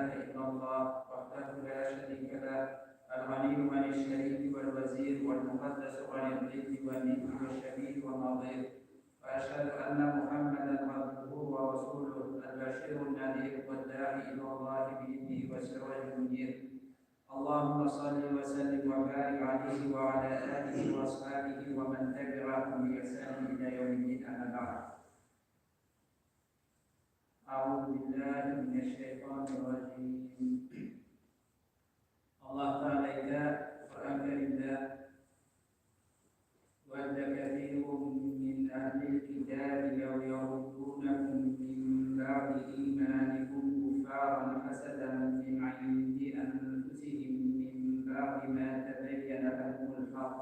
إله إلا الله وحده لا شريك له الغني عن الشريك والوزير والمقدس عن الضد والند والشبيه والنظير وأشهد أن محمدا عبده ورسوله البشير النذير والداعي إلى الله بإذنه والسراج المنير اللهم صل وسلم وبارك عليه وعلى آله وأصحابه ومن تبعهم بإحسان إلى يوم الدين أما بعد أعوذ بالله من الشيطان الرجيم الله تعالى إلى قرآن الله ود كثير من أهل الكتاب لو يردونكم من بعد إيمانكم كفارا حسدا من عند أنفسهم من بعد ما تبين لهم الحق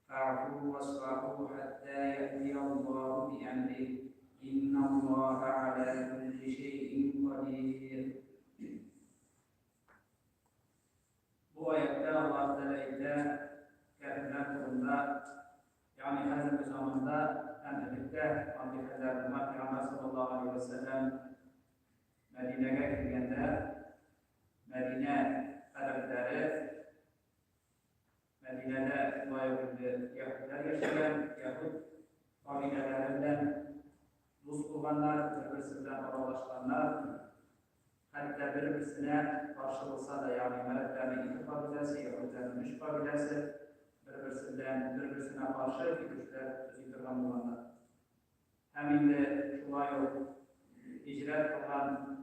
فاعفوا واصفحوا حتى يأتي الله بأمره إن الله على كل شيء قدير. Bu ayette Allah Teala kafirler turunda yani Hazreti zamanında birlikte Hazreti Muhammed sallallahu aleyhi ve sellem Medine'ye girdiğinde Medine tarafları Medine'de Yahudiler yaşayan Yahud kabilelerinden Rus kurbanlar, birbirisinden aralaşanlar, hatta birbirine karşı olsa da yani Meleklerin iki kabilesi, Yahudilerin üç kabilesi, birbirine karşı fikirler tüzüktürden olanlar. Hem de şuna yok, hicret olan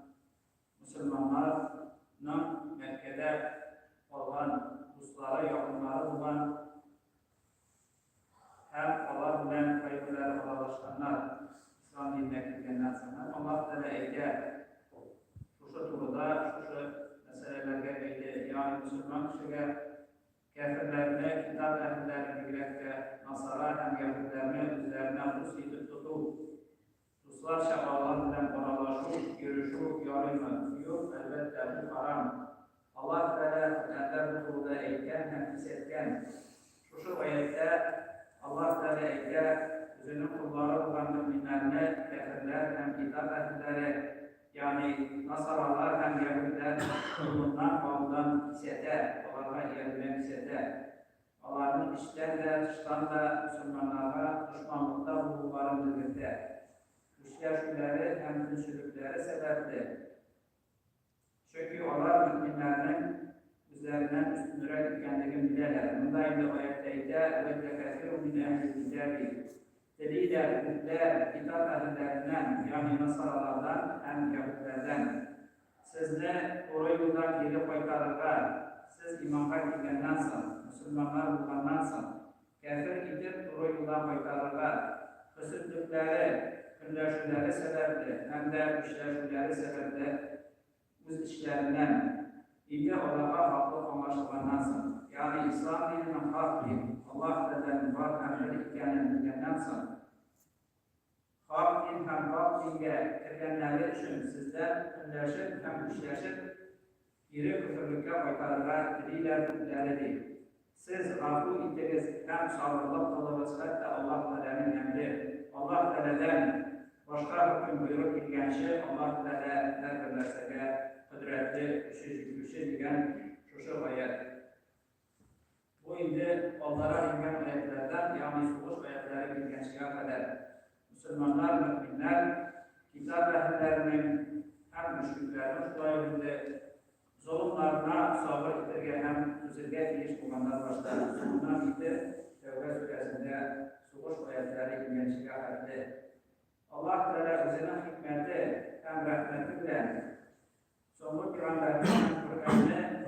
Müslümanların Mekke'de olan Ruslara yakınları olan hem Allah bilen kayıpları aralaşanlar İslam dinine girdiğinden sonra Allah Teala eğer şu turda şu meselelerge eğer yani Müslüman kişiye kafirlerine, kitap ehlilerine birlikte Nasara hem Yahudilerine üzerine Rus yitip tutup Ruslar şakalarından aralaşıp, görüşüp, yarınma yok elbette bu haram. Allah Teala Kur'an'da bu turda eğer hem hissetken şu ayette Allah Teala eğer üzerine kulları olan müminlerine kafirler hem kitap ehlileri yani Nasaralar hem Yahudiler bundan bağımdan hisseder, onlara yerine hisseder. Onların işlerle, dışlarla Müslümanlara düşmanlıkta bulunmalarını bildirdi. Düşleşmeleri hem küçülükleri sebepli. Çünkü onlar müminlerin üzerinden üstünlüğe kendini bilirler. Bundayım da ayetteyde ve kafirun min ehl-i kitabi. Deliler, Hüdler, kitap ehlilerinden yani Nasaralardan hem Yahudilerden sizle doğru yoldan geri kaytarırlar. Siz imana girgenden sonra, Müslümanlar bulgandan sonra kafir gidip doğru yoldan kaytarırlar. Kısıtlıkları, kırlaşıları sebeple hem de güçleşmeleri sebeple öz işlerinden İyi olarak haklı anlaşılandan sonra yani İslam dininin hak din, Allah Teala'nın var emri hikayenin bilgenden sonra hak din hem hak dinge kirgenleri için sizler birleşip hem güçleşip geri küfürlükle kaytarırlar, dililer değil. Siz afu ittiniz hem sabrılık kılınız hatta Allah Teala'nın emri, Allah Teala'dan başka hüküm buyruk ilgen şey Allah Teala her birleşsege kudretli, güçlü diyen şu ayet. Bu indi onlara ingen ayetlerden yani suluş ayetleri bilgençliğe kadar Müslümanlar, müminler, kitap ehlilerinin hem müşriklerin şu ayetinde zulümlarına sabır getirgen hem düzülge fiiş bulganlar başlar. Zulümden bitti, Tevbe Suresi'nde suluş ayetleri bilgençliğe kadar. Allah Teala üzerine hikmeti hem rahmetiyle Sonra Peygamber'in Kur'an'ı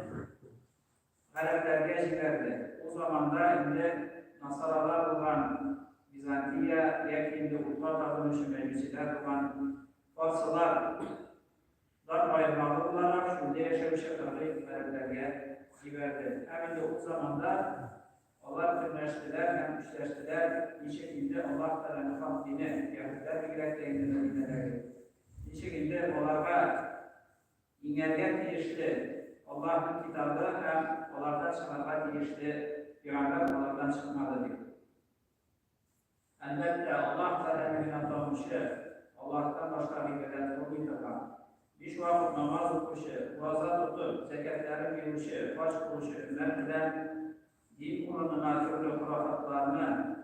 Araplarga jiberdi. O zamanda indi Nasaralar olan Bizantiya, yakindi Urfa tapınışı meclisiler olan Farsılar ayırmalı olarak şurada yaşamışlar Araplarga jiberdi. Hem de o zamanda onlar tırnaştılar, hem güçleştiler. Bir şekilde Allah Teala'nın hak dini, Yahudiler birlikte indirildiler. Bir şekilde onlara İngelgen değişti. Allah'ın kitabı hem onlardan çıkarlar değişti. Peygamber onlardan çıkmadı diyor. Elbette Allah Teala'nın inanılmışı Allah'tan başka bir bedel olmayacak. 5 vakit namaz okuşu, vaza tutup, zekatların girişi, baş kuruşu, ümmet bilen din uğruna türlü hurafatlarını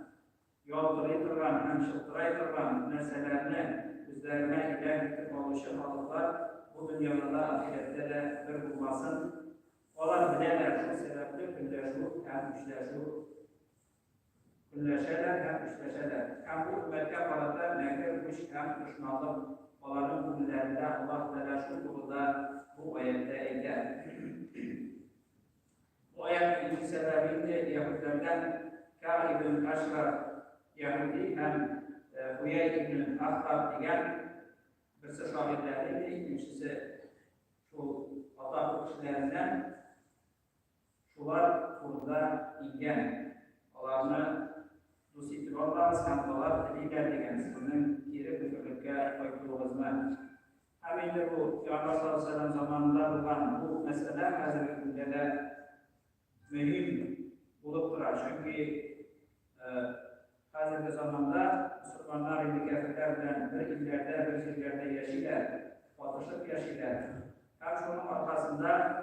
yolduraytırgan, hemşıltıraytırgan meselelerini üzerine ilah etip oluşu halıklar bu dünyada da ahirette de bir bulmasın. Onlar bilerler şu sebeple külleşu hem işleşu. Külleşeler hem işleşeler. Hem bu ümmette karata nekirmiş hem düşmanlık. Onların günlerinde Allah Teala şu konuda bu ayette eder. Bu ayet ilk sebebinde Yahudilerden Kâb ibn Aşraf Yahudi hem Huyey ibn Akhtab diyen birisi şahitleriydi. İkincisi şu Atabı kişilerinden şular kurda ingen. Onlarını Dusittir olmaz, kantolar lider degenizinin geri bütünlükle koyduğumuzda. Hem de bu Peygamber sallallahu aleyhi ve sellem zamanında olan bu mesele hazır günde de mühim bulup durar. Çünkü hazır zamanda Müslümanlar indi kafirlerden bir illerde bir illerde yaşayırlar, batışıp yaşayırlar. Hem şunun arkasında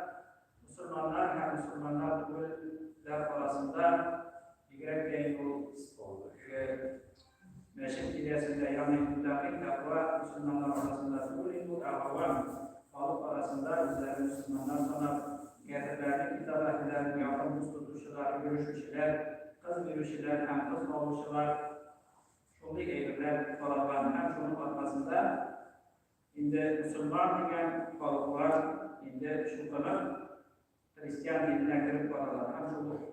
Müslümanlar hem Müslümanlar Türkler arasında Gerek bu meşhur kilisinde yani müttafik takva Müslümanlar arasında bu avam halk arasında bizler Müslümanlar sonra kafirlerin kitap ehlilerin yakın tutuşular, görüşüşler, kız görüşüler hem kız oluşular şunu eğilimler falan hem şunun arkasında indi Müslüman diyen halklar indi şu kadar Hristiyan dinine girip varlar hem şunu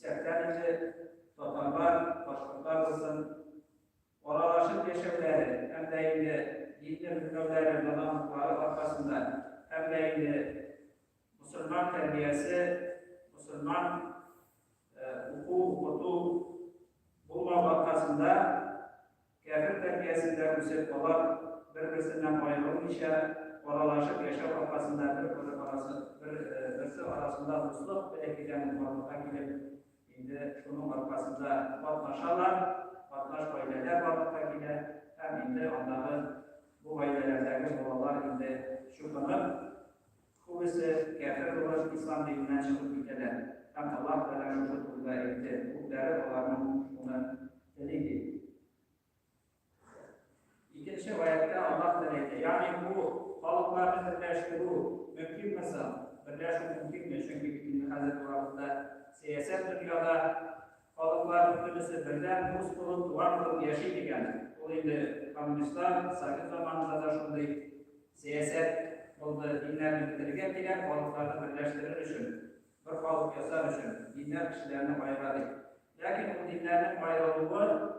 İsteklerinde Tatarlar, Başkırtlar olsun, oralaşıp yaşamları, hem de dinli hükümleri, dolanlıkları arkasında, hem de Müslüman terbiyesi, Müslüman hukuku bulma arkasında, kafir terbiyesinde müsait olan birbirisinden ayrılmışa, oralaşıp yaşam arkasında birisi arasında musluk ve ekiden varlığa gelip indi şunun arkasında vatnaşarlar, vatnaş aileler varlığa gelip hem indi onların bu ailelerdeki babalar indi şükranıp kuvvesi kafir olarak İslam dininden çıkıp gittiler. Hem Allah Teala şu şekilde etti. Bu değerli olanın şunu deliydi. İkinci ayette Allah Teala etti. Yani bu halkların birleştiği mümkün mesela birleşmek mümkün mü? Çünkü Hazreti Muhammed'de siyaset dünyada halklar bütünüsü birden Rus kurulup duvar kurup yaşayırken o indi komünistler sakın zamanında da şuradaki siyaset oldu dinlerini bitirgen diyen halkları birleştirir için bir halk yasar için dinler kişilerini ayırır. Lakin bu dinlerin ayrılığı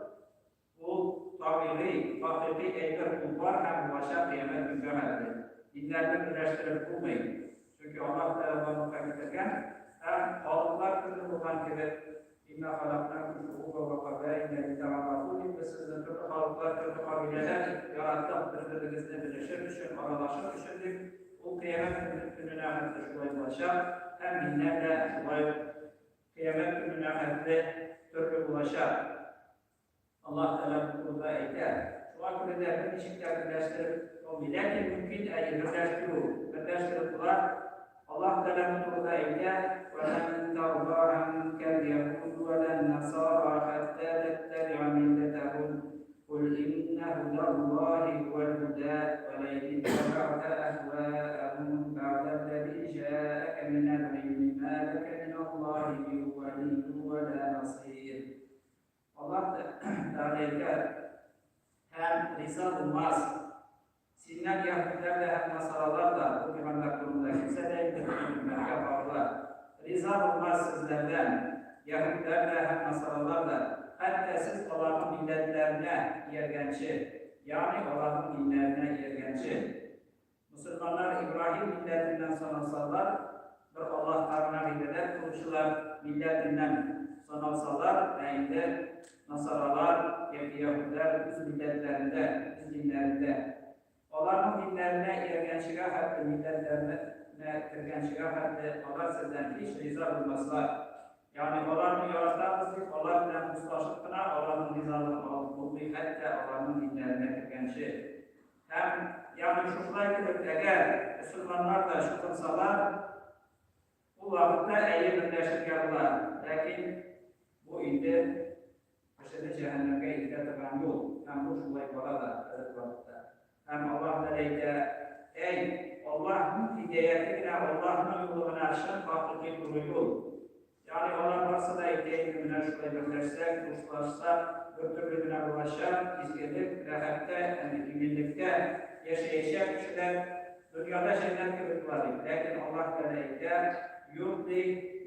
bu tabi'i, hakiki eydir kullar hem başa kıyamet mükemmeldir. Dinlerini birleştirip bulmayın. Çünkü Allah Teala'nın fakirken hem halklar türlü bulan gibi inna halakna kutubu ve kabe'ine lita'arafu gibi sizin türlü halklar türlü kabileler yarattık birbirinizle birleşir için aralaşır düşündük. O kıyamet gününe ahirette şurayı ulaşar. Hem dinlerle şurayı kıyamet gününe ahirette türlü ulaşar. Allah Teala bu konuda ekler. Şu an kulüplerin işlikler birleştirip o milletin mümkün birleştirip bunlar Allah Teala bu konuda ekler. وَلَنْ تَرْضَى عَنْكَ الْيَهُودُ وَلَا النَّصَارَى حَتَّى تَتَّبِعَ مِلَّتَهُمْ قُلْ إِنَّ هُدَى اللَّهِ هُوَ الْهُدَى وَلَئِنِ اتَّبَعْتَ أَهْوَاءَهُمْ بَعْدَ الَّذِي جَاءَكَ مِنَ الْعِلْمِ مَا لَكَ مِنَ اللَّهِ مِنْ وَلِيٍّ وَلَا نَصِيرٍ Allah Teala hem lisan olmaz. Sinler Yahudiler ve hem Nasaralar da bu güvenlik konumunda kimse değildir. Melke bağlılar. Lisan olmaz sizlerden. Yahudiler ve hem Nasaralar da hatta siz Allah'ın milletlerine yergençi yani Allah'ın dinlerine yergençi. Müslümanlar İbrahim milletinden sanalsalar bir Allah Teala millete kuruluşular milletinden sanalsalar neyinde Nasaralar, Yahudiler biz milletlerinde, biz dinlerinde. Onların dinlerine ergençliğe hatta milletlerine ergençliğe hatta onlar sizden hiç riza bulmazlar. Yani onların yaratanızlık, onlarla muslaşıkına, onların rizalığını bulmayı hatta onların dinlerine ergençliği. Hem yani şuşlar gibi eğer Müslümanlar da şu kılsalar bu vakitte iyi birleşik yarlar. Lakin bu indi aşırı cehenneme ihtiyatı yol. Hem bu şulay bana da vakitte. Hem Allah Teala ey Allah'ın hidayetine, Allah'ın yoluna aşın hakiki duruyor. Yani onlar varsa da ihtiyacımına şulay birleşsek, kuşlaşsak, götürülüğüne ulaşan, izgelip, rahatta, eminlikte yaşayacak kişiler dünyada cennet gibi var. Lakin Allah Teala yurdi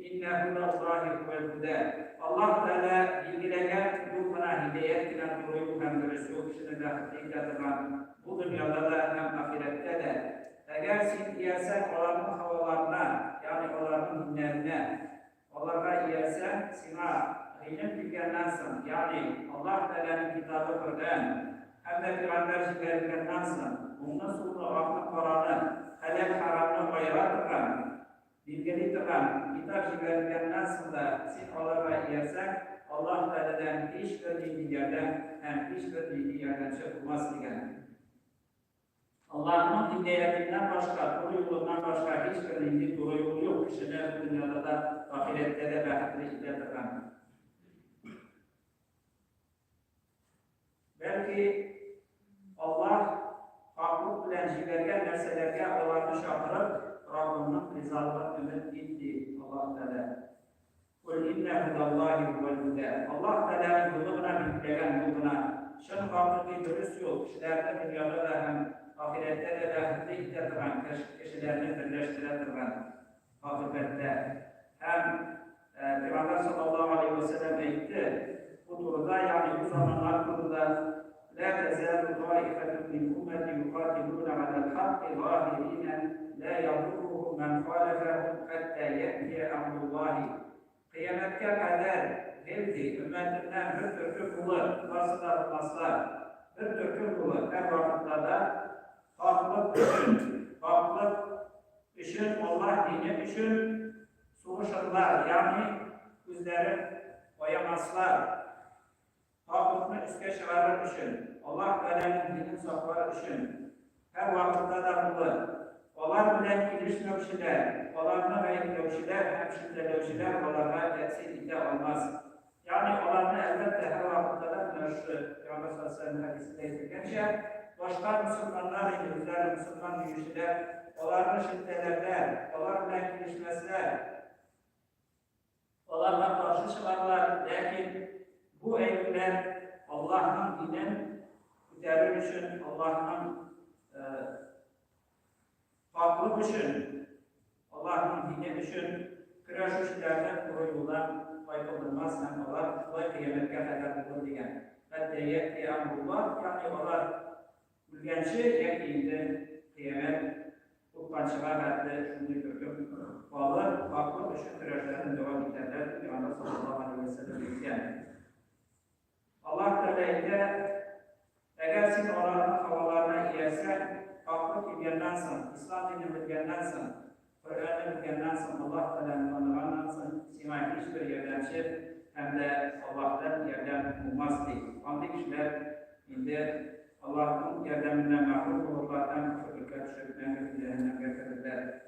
innehullahi huvel huda. Allah Teala bilgileyen ruhuna hidayet ile duruyor hem birisi o kişinin de hakikaten bu dünyada da hem ahirette de eğer siz iyersen olanın havalarına yani olanın dinlerine onlara iyersen sima ilim bilgendensin yani Allah Teala'nın kitabı Kur'an hem de Peygamber şifrelerindensin bundan sonra aklı Kur'an'ı helal haramını bayratıran bilgili tıkan kitap şifrelerindensin da siz onlara iyersen Allah Teala'dan hiçbir bildiği yerden hem hiçbir bildiği yerden çıkmaz diyen Allah'ın hidayetinden başka, doğru yolundan başka hiçbir bildiği doğru yolu yok. Kişiler bu dünyada da ahirette de rahatlı hidayet belki Allah haklılık bilen jibergen nerselerge olanı şahırıp Rabbinin rızalığını ümit etti Allah Teala. Kul inne hudallahi huvel huda. Allah Teala'nın yoluna bilgilen yoluna şın hakkı dürüst yol. Kişilerde dünyada da hem ahirette de rahatlı hidayet kişilerini birleştiren hakikette. Hem Peygamber sallallahu aleyhi ve sellem etti. Bu durumda yani bu zamanlar durumda la tezalu taifetun min ummeti yuqatiluna alel haqqi zahirina la yadurruhum men halefahum hatta yetiye emrullahi. Kıyamete kadar geldi ümmetinden bir türkü kulu vasılar olmazlar. Bir türkü kulu her vakitlerde haklık için Allah dini için soğuşurlar yani üzeri oyamazlar. Haklıkını üstüne çıkarır için, Allah Teala'nın dinini saklar için, her vakitte de kulu, onlar bilen ilişmevşiler, onlarla gayrimevşiler, hemşirelevşiler, onlarla etsinlikte olmaz. Yani onlarla elbette her vakitte de mevşi, Peygamber sallallahu aleyhi ve sellem hadisinde izleyence, başka Müslümanlar, İngilizler, Müslüman büyüşçüler, onlarla şiddelerler, onlarla ilişmezler, onlarla karşı çıkarlar, lakin bu eylüler Allah'ın dinin müteahhir için, Allah'ın farklı için, Allah'ın dini için kıraşuşlardan koruyulan kaybolmaz hem onlar kolay kıyametke kadar bulur diyen. Hatta yetti emrullah, yani onlar ülgençi yekinde kıyamet ukkançığa kadar şunu gördüm. Onlar farklı için kıraşlardan devam ederler. Peygamber sallallahu aleyhi ve sellem diyen. Allah Teala'ya eğer siz onların havalarına iyersen, haklı bilgendensin, İslam dini bilgendensin, Kur'an'ı bilgendensin, Allah Teala'nın anlamandansın, simak hiçbir yerden hem de Allah'tan yerden olmaz değil. Anlı kişiler indi Allah'ın yerdeminden mahrum olurlardan küfürlükler düşürüp cehennem getirirler.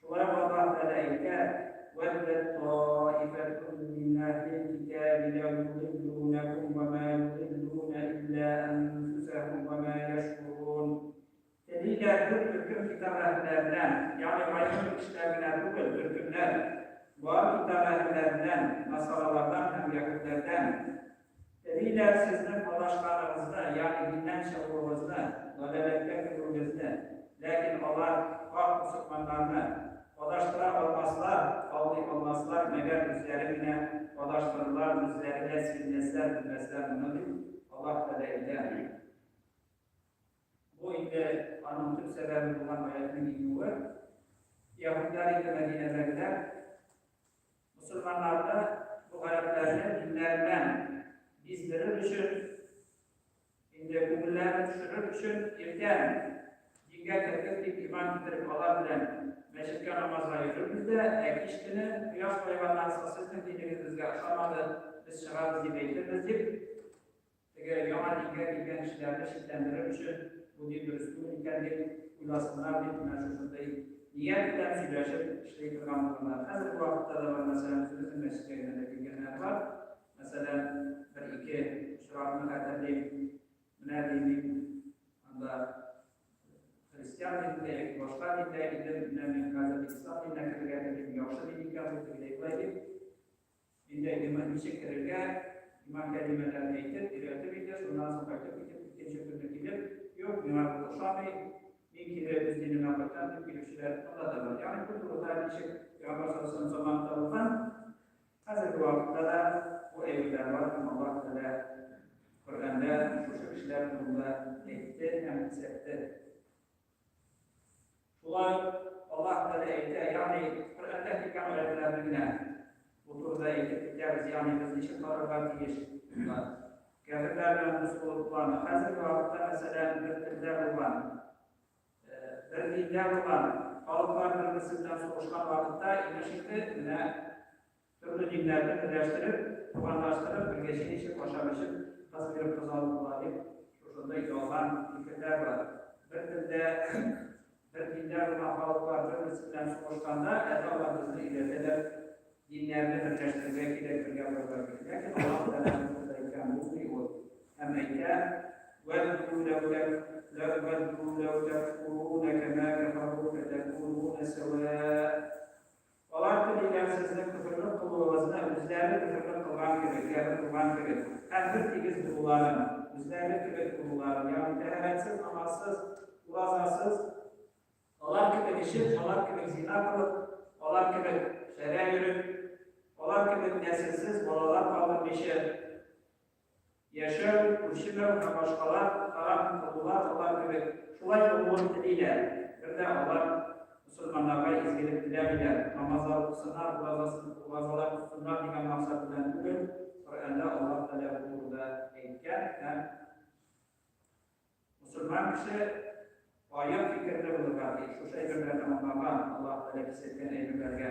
Şulara Allah Teala'ya وَدَّتْ طَائِفَةٌ مِنْ أَهْلِ الْكِتَابِ لَوْ يُضِلُّونَكُمْ وَمَا يُضِلُّونَ إِلَّا أَنفُسَهُمْ وَمَا يَشْعُرُونَ. Dediler Türk'ün kitap ehlilerinden, yani aydın kişilerine bugün Türk'ünler, bu kitap ehlilerinden, Nasaralardan hem Yahudilerden, dediler sizin paylaşlarınızda, yani dinlen çabuğunuzda, dalaletken kırılınızda, lakin onlar hak Müslümanlarını paylaştıra olmazlar, olmazlar, meğer üzerine paylaştırırlar, üzerine silmezler, bilmezler bunu değil. Allah Teala'ya bu indi anlatım sebebi olan ayetinin ilmi Yahudiler ile Medine'lerinde Müslümanlar da bu ayetlerini dinlerinden bizdirir için indi kumullarını düşürür için irken dinge terkip iman getirip Allah bilen meşrikke namazına yürürüzde kişinin kıyas koyulanlar sasızın dinimizde aşamadı biz çıkarız gibi eğitiririz deyip eğer yaman dinge bilgen kişilerle şiddetlendirilir için bu din dürüstlüğün kendi uylasınlar deyip meşhurundayım. Niyet eden söyleşip işte programlarında. Hazır bu vakitte de var mesela turizm mesleğinde bilgenler var. Mesela bir iki şuratını hatırlayayım. Önerdiğim anda Hristiyan dininde, başka dinlerde, dinlemeyin İslam dinine kırılırken yoksa dinleyken bu kırılırken dinde iman işe kırılırken iman kelimelerine eğitim, ilerlemeyidir. Ondan sonra ikinci türlü gidip yok iman kuşamı bir kere biz dinine bakan bir kişiler Allah da var. Yani bu durumda bir şey Peygamber zamanında olan hazır bu vakitte de bu evliler var. Allah Teala Kur'an'da şu kişiler durumda eğitti hem hissetti. Şular Allah Teala eğitti. Yani Kur'an'da hikam öğretilerine bu turda eğittikler yani biz için tarafa diye kafirlerle Müslümanlarla hazır bu vakitte mesela bir olan bir dinler olan halklar birbirisinden soruşan vakitte ilişkide türlü dinlerden birleştirip, puanlaştırıp, bir geçişi koşamışıp, nasıl bir kazanlık olayım, şurada olan fikirler var. Bir dinler olan halklar birbirisinden soruşanda, Allah bizi ileride dinlerini birleştirmek ile bir yapılar gerekir. Lakin Allah Teala'nın bu diyor. Hem ise وَاذْكُرُوا لَوْ تَكْفُرُونَ كَمَا كَفَرُوا فَتَكُونُونَ سَوَاءً. Onlar da sizin küfürlük kılığınızda bizlerle küfürlük kılgan gerek, yani kılgan gerek. Hem bir tigiz kılıların, bizlerle küfür kılıların, yani tehemetsiz, amalsız, urazasız, onlar gibi işit, onlar gibi zina kılıp, onlar gibi şer'e yürüp, onlar gibi nesilsiz, bolalar kaldırmışı, yaşır, üşümür, başkalar, haram kıldılar, onlar gibi şulay umur diliyle, bir de onlar Müslümanlara izgilip dilebilir. Namazlar kılsınlar, uvazalar kılsınlar diye maksatından bugün Kur'an'da Allah Teala burada eğitken hem Müslüman kişi ayet fikirde bulunur. Şu şeylerden anlaman Allah Teala hissetken eğitimlerge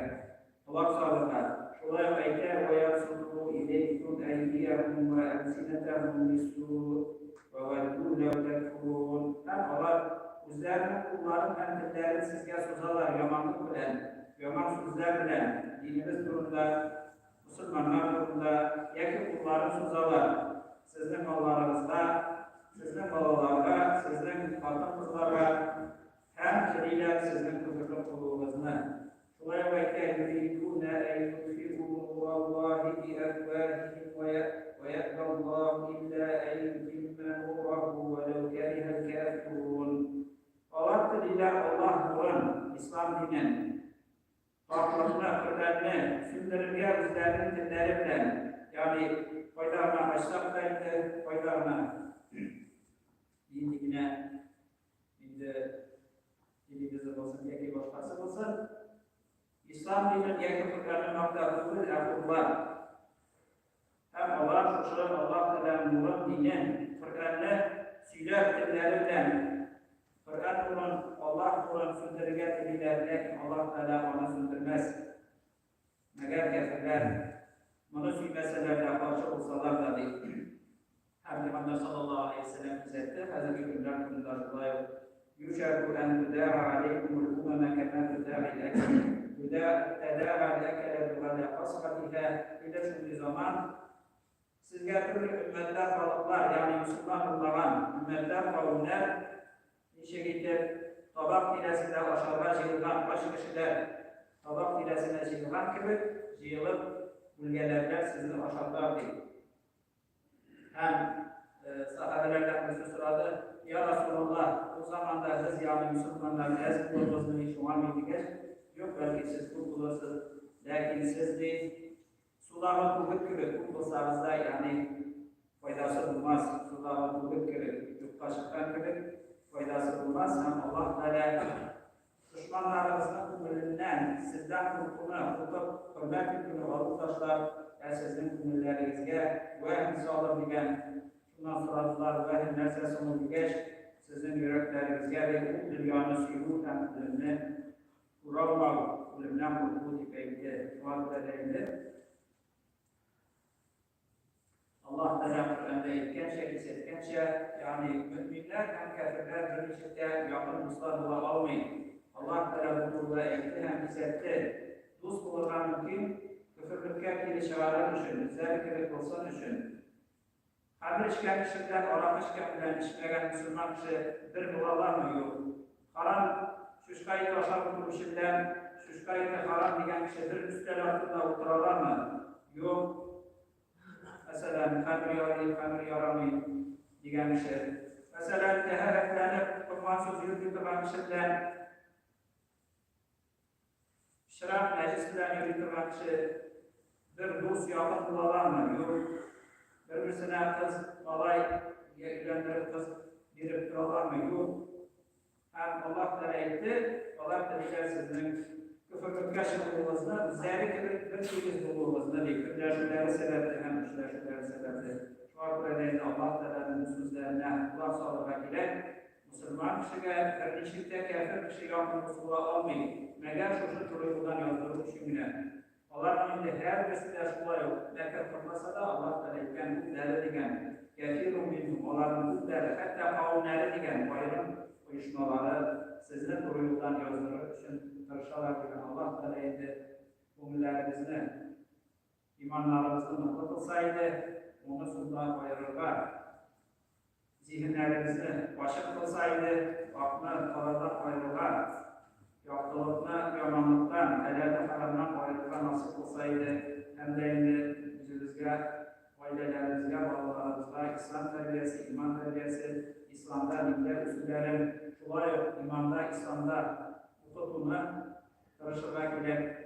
kulak sağlıklar. Şuraya ayetler ve yansıtulu ileykum eydiyahum ve elsinetahum bisu ve veddu lev tekfurun. Hem Allah Üzerine kulların hem dillerini sizge sözler, yamanlık bilen, yaman sözler bilen, dinimiz durumda, Müslümanlar durumda, yakın kulların sözler, sizin mallarınızda, sizin balalarda, sizin kadın kızlara, hem kiriyle sizin küfürlü kuluğunuzda. Şuraya vekâ yuridûne en yutfi'û nûrallâhi bi efvâhihim ve ye'ballâhu illâ en yutimme nûrahu ve lev kerihel kâfirûn. Allah dililer Allah Kur'an, İslam dinin farklılığına, Kur'an'ını, sünnetine, bizlerin dinleri bilen, yani faydalarına başlap kayıtlı, faydalarına dinliğine, dilimizi olsun, yeki başkası olsun, İslam dinin yeki Kur'an'ın maktabıdır, yakınlar. Hem Allah, şuşu, Allah Teala'nın nurun dinin, Kur'an'ını süyle dinleri bilen, Kur'an Allah Kur'an sündürge dililerine Allah Teala onu sündürmez. Meğer kafirler bunu suymeselerle karşı olsalar da değil. Peygamber sallallahu aleyhi ve sellem izletti. Hazreti Günler Kundar Yuşerku en tüdâ'a aleykumul umeme kemâ tüdâ'il ekele. Tüdâ'a'l ekele tüdâ'le kasfatiha. Bir de şu bir zaman siz getirir ümmetler kalıplar yani Müslüman olan ümmetler kavimler bir şekilde tabak dilesinde aşağıda yığılan baş kişiler tabak dilesine yığılan gibi yığılıp bölgelerler sizi aşağılar değil. Hem sahabelerden bir sırada ya Resulullah o zamanda biz yani Müslümanlar ez bulunmasını şu an bildiğiniz yok belki siz kurtulursunuz lakin siz değil suların kuvvet gibi kurtulsanız da yani faydası olmaz. Suların kuvvet gibi yurttaşlıktan gibi faydası olmaz. Hem Allah Teala düşmanlarınızın kumulünden sizden kurtup hürmet hükmünü alıp taşlar ve sizin kumullerimizge ve misalı bilgen şundan soradılar ve nerse sonu bilgeç sizin yüreklerimizge ve bu dünyanın suyu hem kulümüne uğramalı kulümden kurtulup ipeyde şu an Allah Teala Kur'an'da etkençe, hissetkençe, yani müminler hem kafirler birlikte yakın dostlar bula almayın. Allah Teala bu durumda etti hem hissetti. Dost bulurlar mümkün, küfürlükler geri çağıran düşün, zevk olsan düşün. Her işken kişiler, aramış kendinden işleyen Müslüman kişi bir bulalar mı yok? Haram, şuşkayı taşar kuruluşundan, şuşkayı haram diyen kişi bir üstel altında otururlar mı? Yok. Mesela kamri yaramı diyen kişi. Mesela teheretlenip kurmansız yürütülen kişiler, şarap meclis bilen yürütülen kişi bir dost yakın bulalar mı? Yok. Birbirine kız, alay, evlendirip kız girip duralar mı? Yok. Hem Allah da etti, Allah da sizin küfürlük yaşamınızda bizleri bir şeyiniz bulunmasında değil. Küfürleşmeleri sebebi hem küfürleşmeleri sebebi. Şu arkadaşlar Allah Teala'nın sözlerine kulak sağlamak ile Müslüman kişiye kardeşlikte kafir kişi yapmasını almayın. Meğer şu türlüden yazdırılmış şimdine. Allah'ın önünde her birisi de şuna yok. Nekir kılmasa da Allah Teala'yken bu değerli diyen. Kefirun minhum. Allah'ın bu değerli. Hatta kavimleri diyen bayram uyuşmaları sizin türlüden yazdırılmış için tırışalar gibi Allah Teala'ydı. Umurlarımızı, imanlarımızı mutlu kılsaydı, onu sundan ayırırlar. Zihinlerimizi başa kılsaydı, aklına kaladan ayrılır. Yaptığına yamanlıktan, helal haramdan ayrılır nasip kılsaydı, hem de yüzümüzde, ailelerimizde, bağlılarımızda İslam terbiyesi, iman terbiyesi, İslam'da dinler üstünlerin, şulay yok, imanda, İslam'da hukukuna karışıklar ile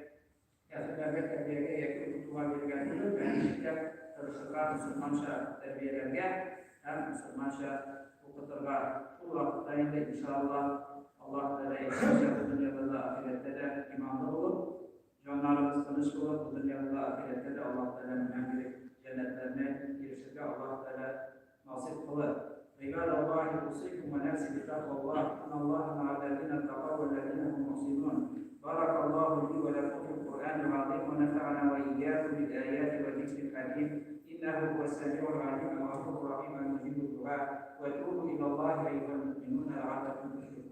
kafirlerle terbiyeye yakın hukuka gelgenliği ve şiddet karışıklar Müslümanca terbiyelerge hem Müslümanca hukukular. Bu vakitlerde inşallah Allah Teala'yı bu dünyada da ahirette de imanlı olup canlarımız tanış olup bu dünyada da ahirette de Allah Teala'nın hem cennetlerine girişirke Allah Teala nasip kılır. عباد الله أوصيكم ونفسي بتقوى الله إن الله مع الذين اتقوا والذين هم محسنون بارك الله لي ولكم في القرآن العظيم ونفعنا وإياكم بالآيات والذكر الحكيم إنه هو السميع العليم الغفور الرحيم المجيب الدعاء وتوبوا إلى الله أيها المؤمنون لعلكم تفلحون